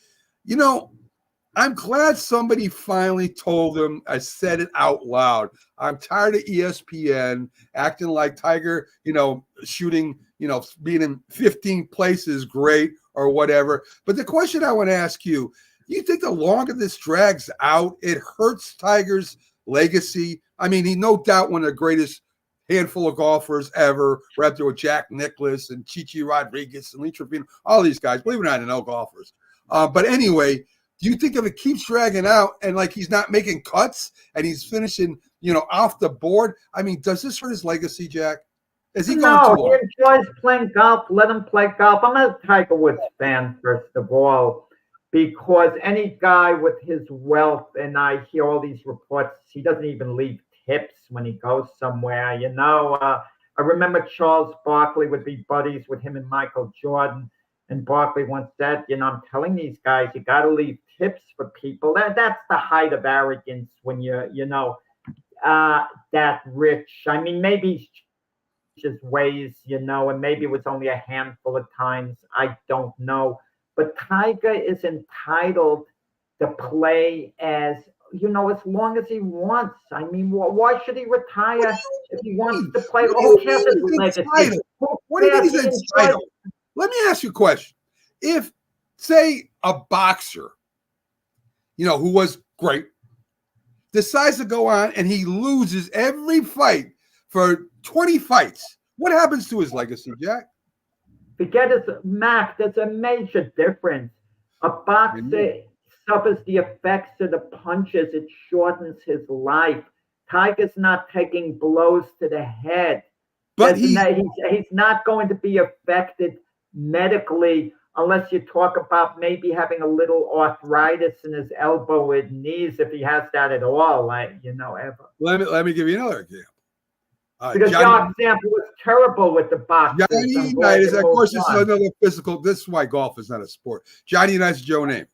I'm glad somebody finally told him. I said it out loud. I'm tired of ESPN acting like Tiger, shooting, being in 15 places great or whatever. But the question I want to ask you think the longer this drags out, it hurts Tiger's legacy? I mean, he's no doubt one of the greatest handful of golfers ever. We're up there with Jack Nicklaus and Chichi Rodriguez and Lee Trevino, all these guys. Believe it or not, I know golfers. But anyway, do you think if it keeps dragging out and like he's not making cuts and he's finishing, off the board? I mean, does this hurt his legacy, Jack? Is he going too long? He enjoys playing golf. Let him play golf. I'm a Tiger Woods fan, first of all, because any guy with his wealth, and I hear all these reports, he doesn't even leave tips when he goes somewhere. I remember Charles Barkley would be buddies with him and Michael Jordan, and Barkley once said, I'm telling these guys, you got to leave tips for people. That's the height of arrogance when you're, that rich. I mean, maybe his ways, and maybe it was only a handful of times. I don't know. But Tiger is entitled to play as long as he wants. I mean, why should he retire if he wants to play? What do you think he's entitled? Let me ask you a question. If, say, a boxer, who was great, decides to go on and he loses every fight for 20 fights, what happens to his legacy, Jack? Forget it, Mac. There's a major difference. A boxer suffers the effects of the punches. It shortens his life. Tiger's not taking blows to the head. But he's not going to be affected medically unless you talk about maybe having a little arthritis in his elbow and knees, if he has that at all, ever. Let me give you another example. Because Jock Sample was terrible with the boxes. Johnny Unitas, of course, this is another physical. This is why golf is not a sport. Johnny Unitas, Joe Namath.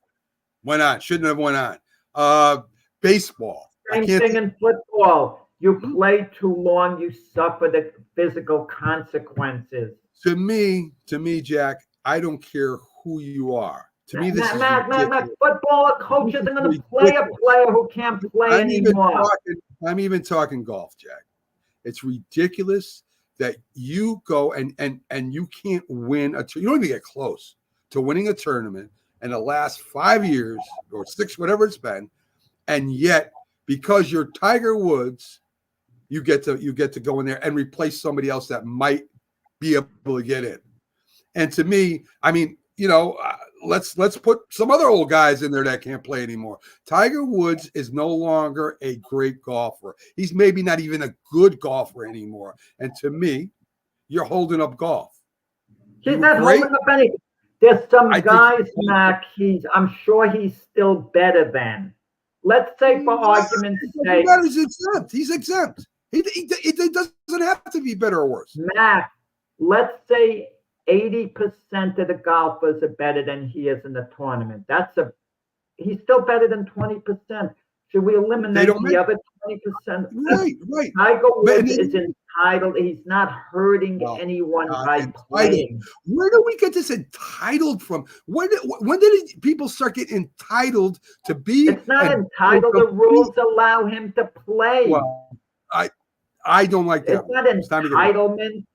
Went on. Shouldn't have went on. Baseball. Same thing in football. You play too long, you suffer the physical consequences. To me, Jack, I don't care who you are. To me, this is Matt, football coaches are going to play a player who can't play anymore. I'm even talking golf, Jack. It's ridiculous that you go and you can't win you don't even get close to winning a tournament in the last 5 years or 6, whatever it's been, and yet because you're Tiger Woods, you get to go in there and replace somebody else that might be able to get in. And to me, I mean, let's put some other old guys in there that can't play anymore. Tiger Woods is no longer a great golfer. He's maybe not even a good golfer anymore. And to me, you're holding up golf. He's not holding up any. There's some guys, Mac. I'm sure he's still better than. Let's say, for argument's sake, he's exempt. He's exempt. It doesn't have to be better or worse. Mac, let's say 80% of the golfers are better than he is in the tournament. He's still better than 20%. Should we eliminate the other 20%? Right. Tiger Woods is entitled. He's not hurting anyone by playing. Where do we get this entitled from? When did people start getting entitled to be? It's not entitled. The rules allow him to play. Well, I don't like that. It's not entitlement.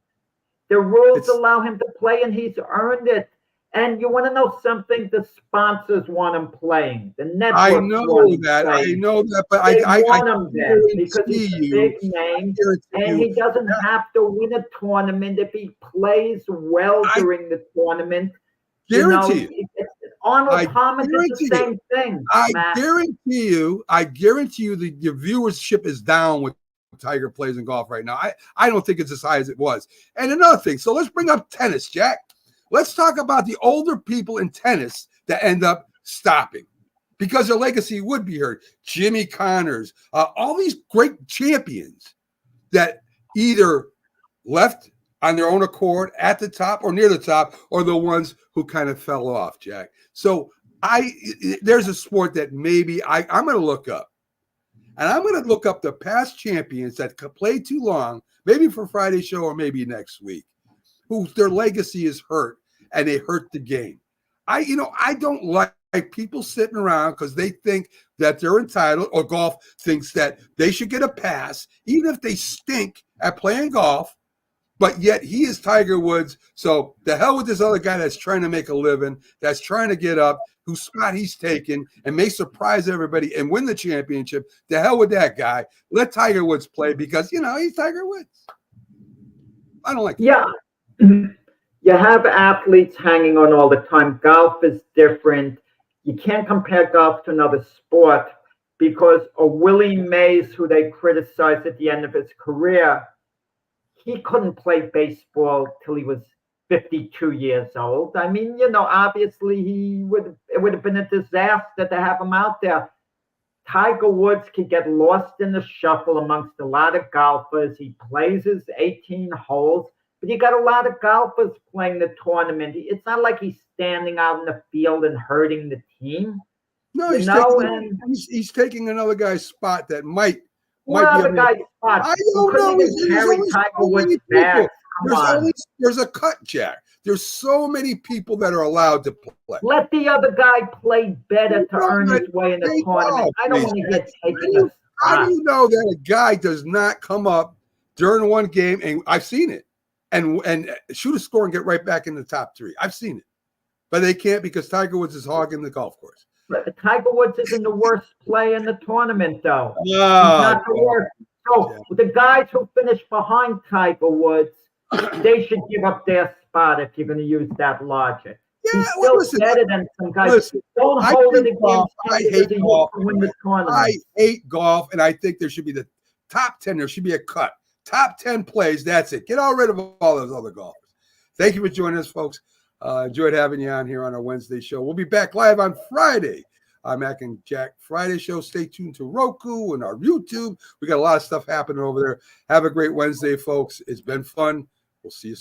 The rules allow him to play, and he's earned it. And you want to know something? The sponsors want him playing. The network. I know that, but I want him there because he's a big name, and he doesn't have to win a tournament if he plays well during the tournament. Guarantee you. Arnold Palmer did the same thing. I guarantee you, the viewership is down with Tiger plays in golf right now. I don't think it's as high as it was. And another thing, so let's bring up tennis, Jack. Let's talk about the older people in tennis that end up stopping because their legacy would be hurt. Jimmy Connors, all these great champions that either left on their own accord at the top or near the top, or the ones who kind of fell off, Jack. So there's a sport that maybe I'm going to look up. And I'm going to look up the past champions that played too long, maybe for Friday's show or maybe next week, who their legacy is hurt and they hurt the game. I don't like people sitting around because they think that they're entitled, or golf thinks that they should get a pass, even if they stink at playing golf, but yet he is Tiger Woods. So the hell with this other guy that's trying to make a living, that's trying to get up, whose spot he's taken and may surprise everybody and win the championship. The hell with that guy. Let Tiger Woods play because, he's Tiger Woods. I don't like that. Yeah. You have athletes hanging on all the time. Golf is different. You can't compare golf to another sport because a Willie Mays, who they criticized at the end of his career, he couldn't play baseball till he was 52 years old. I mean, obviously it would have been a disaster to have him out there. Tiger Woods could get lost in the shuffle amongst a lot of golfers. He plays his 18 holes, but you got a lot of golfers playing the tournament. It's not like he's standing out in the field and hurting the team. No, he's taking another guy's spot that might be other guy's spot. I don't know. There's a cut, Jack. There's so many people that are allowed to play. Let the other guy play better to earn his way in the tournament. I don't want to get taken. How do you know that a guy does not come up during one game, and I've seen it, and shoot a score and get right back in the top 3? I've seen it. But they can't because Tiger Woods is hogging the golf course. But Tiger Woods isn't the worst play in the tournament, though. He's not the worst. So the guys who finish behind Tiger Woods, they should give up their spot if you're going to use that logic. Yeah, He's still better than some guys. Don't hold it against him to win the tournament. I hate golf, and I think there should be the top 10. There should be a cut. Top 10 plays, that's it. Get all rid of all those other golfers. Thank you for joining us, folks. Enjoyed having you on here on our Wednesday show. We'll be back live on Friday Mac and Jack Friday show. Stay tuned to Roku and our YouTube. We got a lot of stuff happening over there. Have a great Wednesday, folks. It's been fun. We'll see you soon.